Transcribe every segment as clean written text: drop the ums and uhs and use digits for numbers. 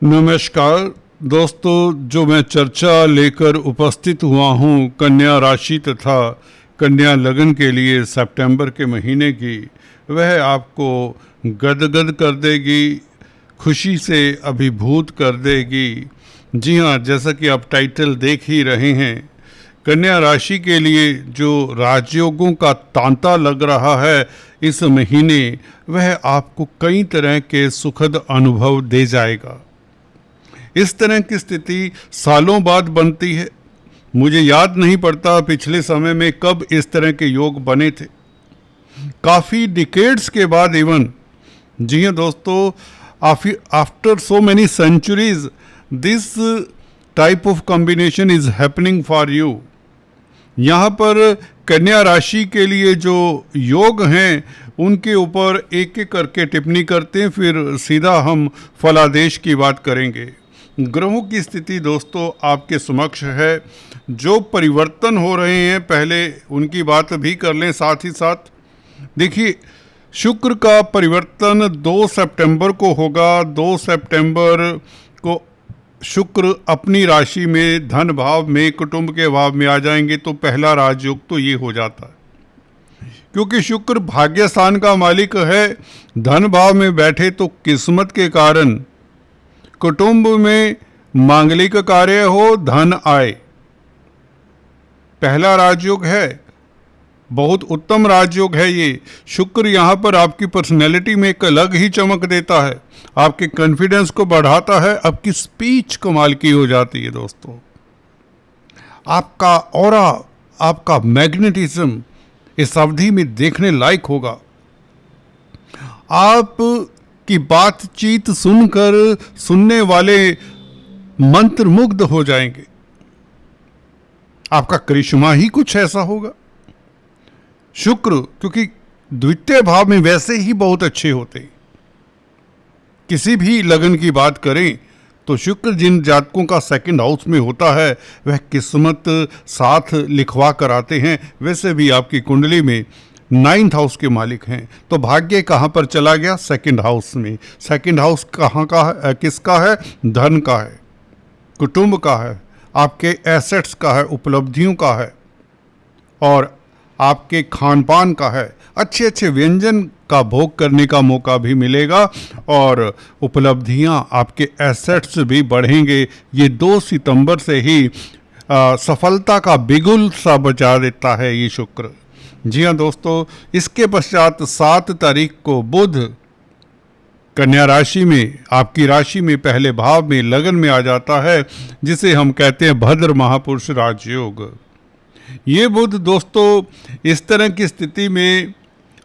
नमस्कार दोस्तों, जो मैं चर्चा लेकर उपस्थित हुआ हूँ कन्या राशि तथा कन्या लगन के लिए सितंबर के महीने की, वह आपको गदगद कर देगी, खुशी से अभिभूत कर देगी। जी हाँ, जैसा कि आप टाइटल देख ही रहे हैं, कन्या राशि के लिए जो राजयोगों का तांता लग रहा है इस महीने, वह आपको कई तरह के सुखद अनुभव दे जाएगा। इस तरह की स्थिति सालों बाद बनती है। मुझे याद नहीं पड़ता पिछले समय में कब इस तरह के योग बने थे, काफ़ी डिकेड्स के बाद इवन। जी हाँ दोस्तों, after so many centuries this type of combination is happening for you. यहाँ पर कन्या राशि के लिए जो योग हैं उनके ऊपर एक एक करके टिप्पणी करते हैं, फिर सीधा हम फलादेश की बात करेंगे। ग्रहों की स्थिति दोस्तों आपके समक्ष है। जो परिवर्तन हो रहे हैं पहले उनकी बात भी कर लें साथ ही साथ। देखिए, शुक्र का परिवर्तन 2 सितंबर को होगा। 2 सितंबर को शुक्र अपनी राशि में धन भाव में कुटुंब के भाव में आ जाएंगे, तो पहला राजयोग तो ये हो जाता है। क्योंकि शुक्र भाग्य स्थान का मालिक है, धन भाव में बैठे तो किस्मत के कारण कुटुंब में मांगलिक कार्य हो, धन आए। पहला राजयोग है, बहुत उत्तम राजयोग है ये। शुक्र यहाँ पर आपकी पर्सनैलिटी में एक अलग ही चमक देता है, आपके कॉन्फिडेंस को बढ़ाता है, आपकी स्पीच कमाल की हो जाती है दोस्तों। आपका ऑरा, आपका मैग्नेटिज्म इस अवधि में देखने लायक होगा। आप की बातचीत सुनकर सुनने वाले मंत्रमुग्ध हो जाएंगे। आपका करिश्मा ही कुछ ऐसा होगा। शुक्र क्योंकि द्वितीय भाव में वैसे ही बहुत अच्छे होते हैं। किसी भी लगन की बात करें तो शुक्र जिन जातकों का सेकंड हाउस में होता है वह किस्मत साथ लिखवा कर आते हैं। वैसे भी आपकी कुंडली में 9th हाउस के मालिक हैं, तो भाग्य कहाँ पर चला गया? सेकंड हाउस में। सेकंड हाउस कहाँ का है? किसका है? धन का है, कुटुंब का है, आपके एसेट्स का है, उपलब्धियों का है और आपके खान पान का है। अच्छे अच्छे व्यंजन का भोग करने का मौका भी मिलेगा और उपलब्धियां, आपके एसेट्स भी बढ़ेंगे। ये 2 सितंबर से ही सफलता का बिगुल सा बजा देता है ये शुक्र। जी हाँ दोस्तों, इसके पश्चात 7 तारीख को बुध कन्या राशि में, आपकी राशि में पहले भाव में लगन में आ जाता है, जिसे हम कहते हैं भद्र महापुरुष राजयोग। ये बुध दोस्तों इस तरह की स्थिति में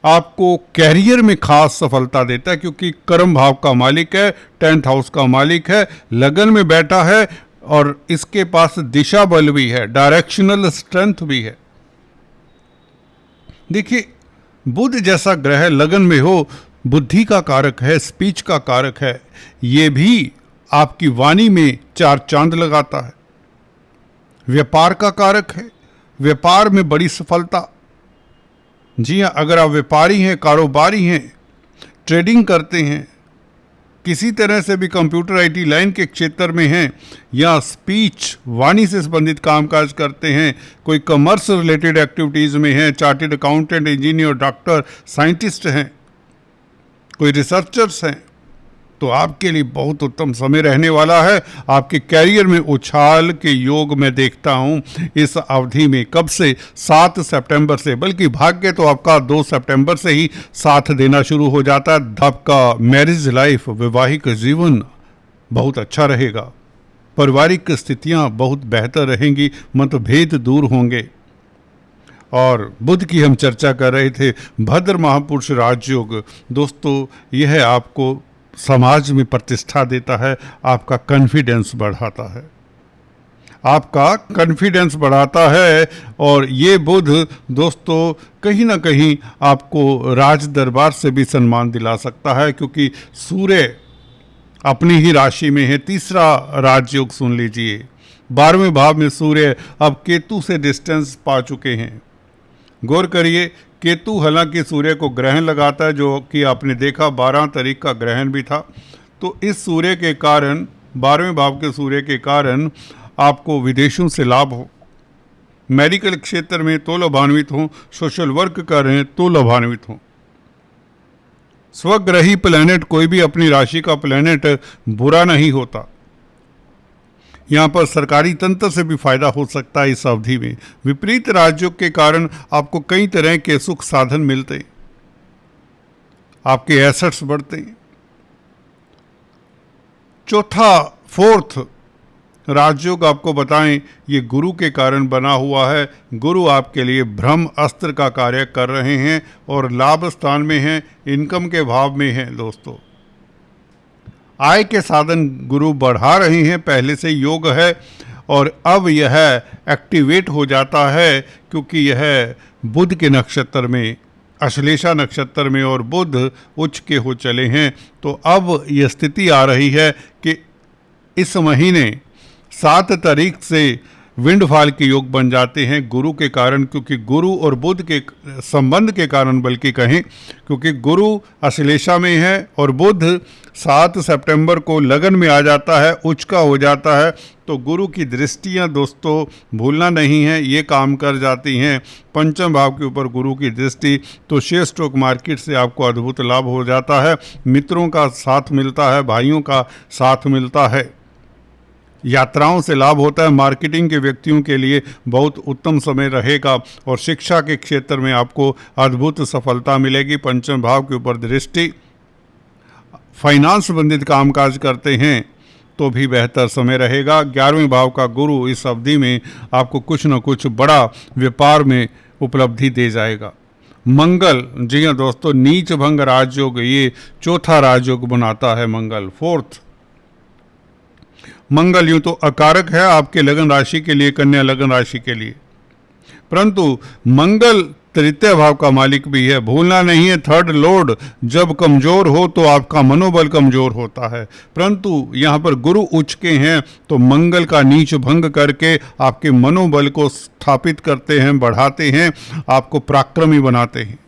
आपको कैरियर में खास सफलता देता है, क्योंकि कर्म भाव का मालिक है, 10th हाउस का मालिक है, लगन में बैठा है और इसके पास दिशा बल भी है, डायरेक्शनल स्ट्रेंथ भी है। देखिए, बुध जैसा ग्रह लगन में हो, बुद्धि का कारक है, स्पीच का कारक है, ये भी आपकी वाणी में 4 चांद लगाता है। व्यापार का कारक है, व्यापार में बड़ी सफलता। जी हाँ, अगर आप व्यापारी हैं, कारोबारी हैं, ट्रेडिंग करते हैं, किसी तरह से भी कंप्यूटर आईटी लाइन के क्षेत्र में हैं या स्पीच वाणी से संबंधित कामकाज करते हैं, कोई कॉमर्स रिलेटेड एक्टिविटीज़ में हैं, chartered accountant, engineer, doctor, scientist हैं, कोई रिसर्चर्स हैं, तो आपके लिए बहुत उत्तम समय रहने वाला है। आपके कैरियर में उछाल के योग मैं देखता हूँ इस अवधि में। कब से? 7 सितंबर से, बल्कि भाग्य तो आपका 2 सितंबर से ही साथ देना शुरू हो जाता है। आपका मैरिज लाइफ, वैवाहिक जीवन बहुत अच्छा रहेगा, पारिवारिक स्थितियाँ बहुत बेहतर रहेंगी, मतभेद दूर होंगे। और बुध की हम चर्चा कर रहे थे, भद्र महापुरुष राजयोग दोस्तों, यह आपको समाज में प्रतिष्ठा देता है, आपका कॉन्फिडेंस बढ़ाता है, आपका कॉन्फिडेंस बढ़ाता है। और ये बुध दोस्तों कहीं ना कहीं आपको राज दरबार से भी सम्मान दिला सकता है, क्योंकि सूर्य अपनी ही राशि में है। तीसरा राजयोग सुन लीजिए, 12वें भाव में सूर्य अब केतु से डिस्टेंस पा चुके हैं। गौर करिए, केतु हालांकि सूर्य को ग्रहण लगाता है, जो कि आपने देखा 12 तारीख का ग्रहण भी था। तो इस सूर्य के कारण 12वें भाव के सूर्य के कारण आपको विदेशों से लाभ हो, मेडिकल क्षेत्र में तो लाभान्वित हो, सोशल वर्क कर रहे हैं तो लाभान्वित हो। स्वग्रही प्लैनेट, कोई भी अपनी राशि का प्लैनेट बुरा नहीं होता। यहाँ पर सरकारी तंत्र से भी फायदा हो सकता है इस अवधि में। विपरीत राजयोग के कारण आपको कई तरह के सुख साधन मिलते हैं, आपके एसेट्स बढ़ते हैं। चौथा, फोर्थ राजयोग आपको बताएं, ये गुरु के कारण बना हुआ है। गुरु आपके लिए ब्रह्म अस्त्र का कार्य कर रहे हैं और लाभ स्थान में हैं, इनकम के भाव में हैं। दोस्तों, आय के साधन गुरु बढ़ा रहे हैं, पहले से योग है और अब यह एक्टिवेट हो जाता है क्योंकि यह बुध के नक्षत्र में, अश्लेषा नक्षत्र में, और बुध उच्च के हो चले हैं। तो अब यह स्थिति आ रही है कि इस महीने 7 तारीख से विंडफॉल के योग बन जाते हैं गुरु के कारण, क्योंकि गुरु और बुध के संबंध के कारण, बल्कि कहें क्योंकि गुरु अश्लेषा में है और बुध 7 सितंबर को लगन में आ जाता है, उच्च का हो जाता है। तो गुरु की दृष्टियां दोस्तों भूलना नहीं है, ये काम कर जाती हैं। पंचम भाव के ऊपर गुरु की दृष्टि, तो शेयर स्टॉक मार्केट से आपको अद्भुत लाभ हो जाता है, मित्रों का साथ मिलता है, भाइयों का साथ मिलता है, यात्राओं से लाभ होता है। मार्केटिंग के व्यक्तियों के लिए बहुत उत्तम समय रहेगा और शिक्षा के क्षेत्र में आपको अद्भुत सफलता मिलेगी। पंचम भाव के ऊपर दृष्टि, फाइनेंस संबंधित कामकाज करते हैं तो भी बेहतर समय रहेगा। 11वें भाव का गुरु इस अवधि में आपको कुछ न कुछ बड़ा व्यापार में उपलब्धि दे जाएगा। मंगल, जी हाँ दोस्तों, नीच भंग राजयोग, ये चौथा राजयोग बनाता है मंगल, फोर्थ। मंगल यूं तो अकारक है आपके लगन राशि के लिए, कन्या लगन राशि के लिए, परंतु मंगल तृतीय भाव का मालिक भी है। भूलना नहीं है, थर्ड लॉर्ड जब कमजोर हो तो आपका मनोबल कमजोर होता है, परंतु यहाँ पर गुरु उच्च के हैं तो मंगल का नीच भंग करके आपके मनोबल को स्थापित करते हैं, बढ़ाते हैं, आपको पराक्रमी बनाते हैं।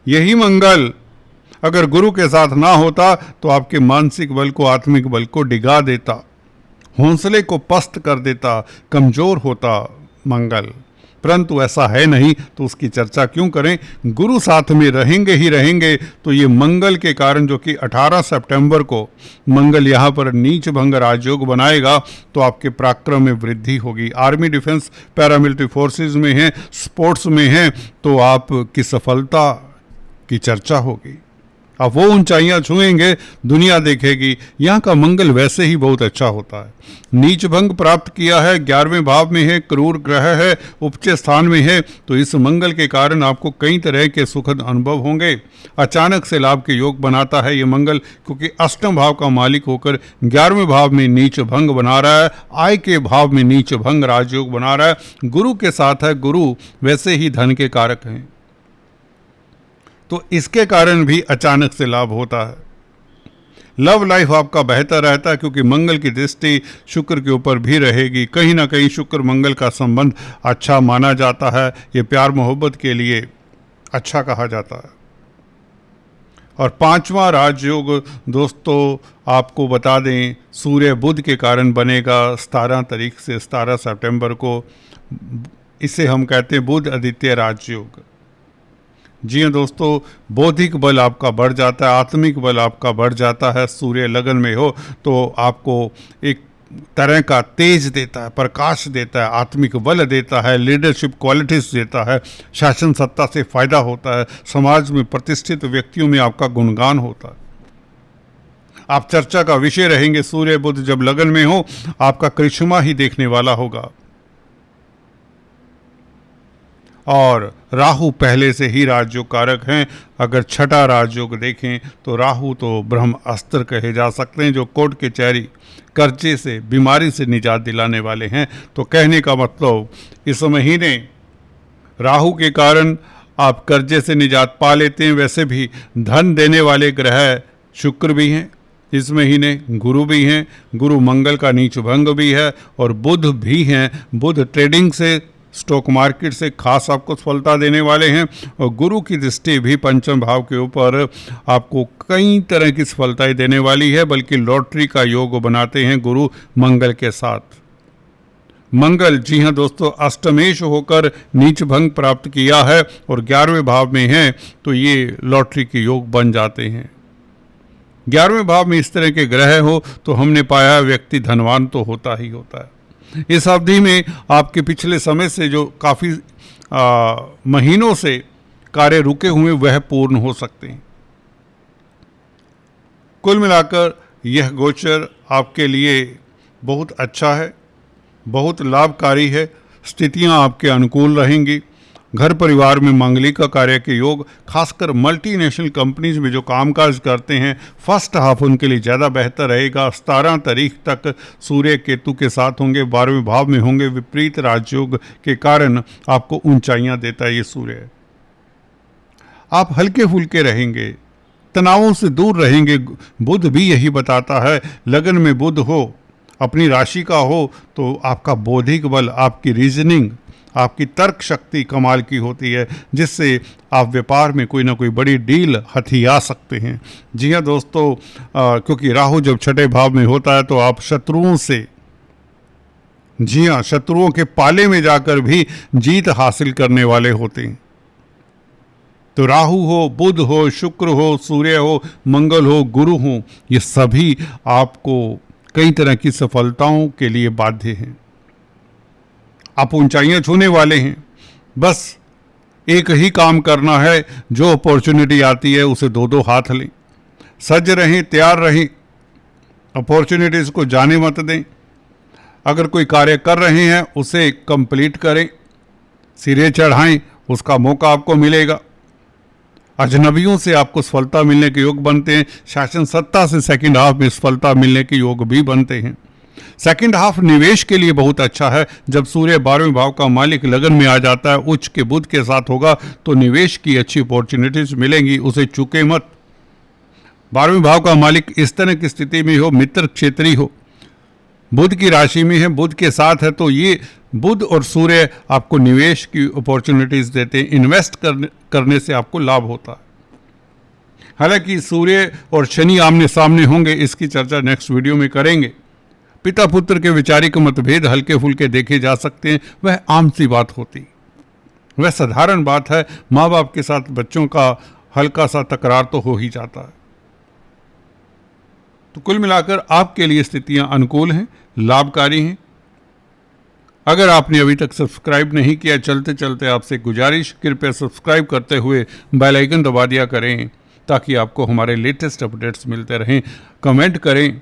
यही मंगल अगर गुरु के साथ ना होता तो आपके मानसिक बल को, आत्मिक बल को डिगा देता, हौसले को पस्त कर देता, कमजोर होता मंगल, परंतु ऐसा है नहीं तो उसकी चर्चा क्यों करें। गुरु साथ में रहेंगे ही रहेंगे। तो ये मंगल के कारण, जो कि 18 सितंबर को मंगल यहाँ पर नीच भंग राजयोग बनाएगा, तो आपके पराक्रम में वृद्धि होगी। आर्मी, डिफेंस, पैरामिलिट्री फोर्सेस में हैं, स्पोर्ट्स में हैं, तो आपकी सफलता की चर्चा होगी। अब वो ऊंचाइयां छुएंगे, दुनिया देखेगी। यहाँ का मंगल वैसे ही बहुत अच्छा होता है। नीच भंग प्राप्त किया है, 11वें भाव में है, क्रूर ग्रह है, उपच स्थान में है, तो इस मंगल के कारण आपको कई तरह के सुखद अनुभव होंगे। अचानक से लाभ के योग बनाता है ये मंगल, क्योंकि अष्टम भाव का मालिक होकर 11वें भाव में नीच भंग बना रहा है, आय के भाव में नीच भंग राजयोग बना रहा है, गुरु के साथ है। गुरु वैसे ही धन के कारक हैं, तो इसके कारण भी अचानक से लाभ होता है। लव लाइफ आपका बेहतर रहता है क्योंकि मंगल की दृष्टि शुक्र के ऊपर भी रहेगी। कहीं ना कहीं शुक्र मंगल का संबंध अच्छा माना जाता है, ये प्यार मोहब्बत के लिए अच्छा कहा जाता है। और 5वां राजयोग दोस्तों आपको बता दें, सूर्य बुध के कारण बनेगा 17 तारीख से 17 सितंबर को। इसे हम कहते हैं बुध आदित्य राजयोग। जी हाँ दोस्तों, बौद्धिक बल आपका बढ़ जाता है, आत्मिक बल आपका बढ़ जाता है। सूर्य लगन में हो तो आपको एक तरह का तेज देता है, प्रकाश देता है, आत्मिक बल देता है, लीडरशिप क्वालिटीज देता है, शासन सत्ता से फायदा होता है, समाज में प्रतिष्ठित व्यक्तियों में आपका गुणगान होता है, आप चर्चा का विषय रहेंगे। सूर्य बुध जब लगन में हो, आपका करिश्मा ही देखने वाला होगा। और राहु पहले से ही राजयोग कारक हैं। अगर छठा राजयोग देखें तो राहु तो ब्रह्म अस्त्र कहे जा सकते हैं, जो कोर्ट कचहरी, कर्जे से, बीमारी से निजात दिलाने वाले हैं। तो कहने का मतलब, इस महीने राहु के कारण आप कर्जे से निजात पा लेते हैं। वैसे भी धन देने वाले ग्रह शुक्र भी हैं इस महीने, गुरु भी हैं, गुरु मंगल का नीच भंग भी है और बुध भी हैं। बुध ट्रेडिंग से स्टॉक मार्केट से खास आपको सफलता देने वाले हैं। और गुरु की दृष्टि भी पंचम भाव के ऊपर आपको कई तरह की सफलताएं देने वाली है, बल्कि लॉटरी का योग बनाते हैं गुरु मंगल के साथ। मंगल, जी हाँ दोस्तों, अष्टमेश होकर नीच भंग प्राप्त किया है और 11वें भाव में है, तो ये लॉटरी के योग बन जाते हैं। 11वें भाव में इस तरह के ग्रह हो तो हमने पाया व्यक्ति धनवान तो होता ही होता है। इस अवधि में आपके पिछले समय से जो काफ़ी महीनों से कार्य रुके हुए वह पूर्ण हो सकते हैं। कुल मिलाकर यह गोचर आपके लिए बहुत अच्छा है, बहुत लाभकारी है। स्थितियां आपके अनुकूल रहेंगी। घर परिवार में मांगलिक कार्य के योग, खासकर मल्टीनेशनल कंपनीज में जो कामकाज करते हैं, फर्स्ट हाफ उनके लिए ज़्यादा बेहतर रहेगा। 17 तारीख तक सूर्य केतु के साथ होंगे, 12वें भाव में होंगे। विपरीत राजयोग के कारण आपको ऊंचाइयां देता है ये सूर्य। आप हल्के फुल्के रहेंगे, तनावों से दूर रहेंगे। बुध भी यही बताता है। लगन में बुध हो, अपनी राशि का हो, तो आपका बौद्धिक बल, आपकी रीजनिंग, आपकी तर्क शक्ति कमाल की होती है, जिससे आप व्यापार में कोई ना कोई बड़ी डील हथिया सकते हैं। जी हाँ दोस्तों, क्योंकि राहु जब छठे भाव में होता है तो आप शत्रुओं से, जी हाँ, शत्रुओं के पाले में जाकर भी जीत हासिल करने वाले होते हैं। तो राहु हो, बुध हो, शुक्र हो, सूर्य हो, मंगल हो, गुरु हो, ये सभी आपको कई तरह की सफलताओं के लिए बाध्य हैं। आप ऊंचाइयां छूने वाले हैं। बस एक ही काम करना है, जो अपॉर्चुनिटी आती है उसे दो दो हाथ लें। सज रहें, तैयार रहें, अपॉर्चुनिटीज को जाने मत दें। अगर कोई कार्य कर रहे हैं उसे कंप्लीट करें, सिरे चढ़ाएं, उसका मौका आपको मिलेगा। अजनबियों से आपको सफलता मिलने के योग बनते हैं। शासन सत्ता से सेकंड हाफ में सफलता मिलने के योग भी बनते हैं। सेकंड हाफ निवेश के लिए बहुत अच्छा है। जब सूर्य 12वें भाव का मालिक लगन में आ जाता है, उच्च के बुध के साथ होगा, तो निवेश की अच्छी अपॉर्चुनिटीज मिलेंगी, उसे चूके मत। 12वें भाव का मालिक इस तरह की स्थिति में हो, मित्र क्षेत्रीय हो, बुध की राशि में है, बुध के साथ है, तो ये बुध और सूर्य आपको निवेश की अपॉर्चुनिटीज देते हैं। इन्वेस्ट करने से आपको लाभ होता है। हालांकि सूर्य और शनि आमने सामने होंगे, इसकी चर्चा नेक्स्ट वीडियो में करेंगे। पिता पुत्र के वैचारिक मतभेद हल्के फुल्के देखे जा सकते हैं, वह आम सी बात होती, वह साधारण बात है। माँ बाप के साथ बच्चों का हल्का सा तकरार तो हो ही जाता है। तो कुल मिलाकर आपके लिए स्थितियां अनुकूल हैं, लाभकारी हैं। अगर आपने अभी तक सब्सक्राइब नहीं किया, चलते चलते आपसे गुजारिश, कृपया सब्सक्राइब करते हुए बेल आइकन दबा दिया करें, ताकि आपको हमारे लेटेस्ट अपडेट्स मिलते रहें। कमेंट करें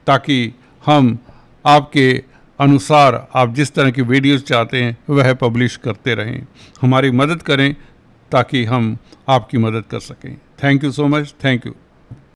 ताकि हम आपके अनुसार आप जिस तरह की वीडियोस चाहते हैं वह पब्लिश करते रहें। हमारी मदद करें ताकि हम आपकी मदद कर सकें। Thank you so much. Thank you.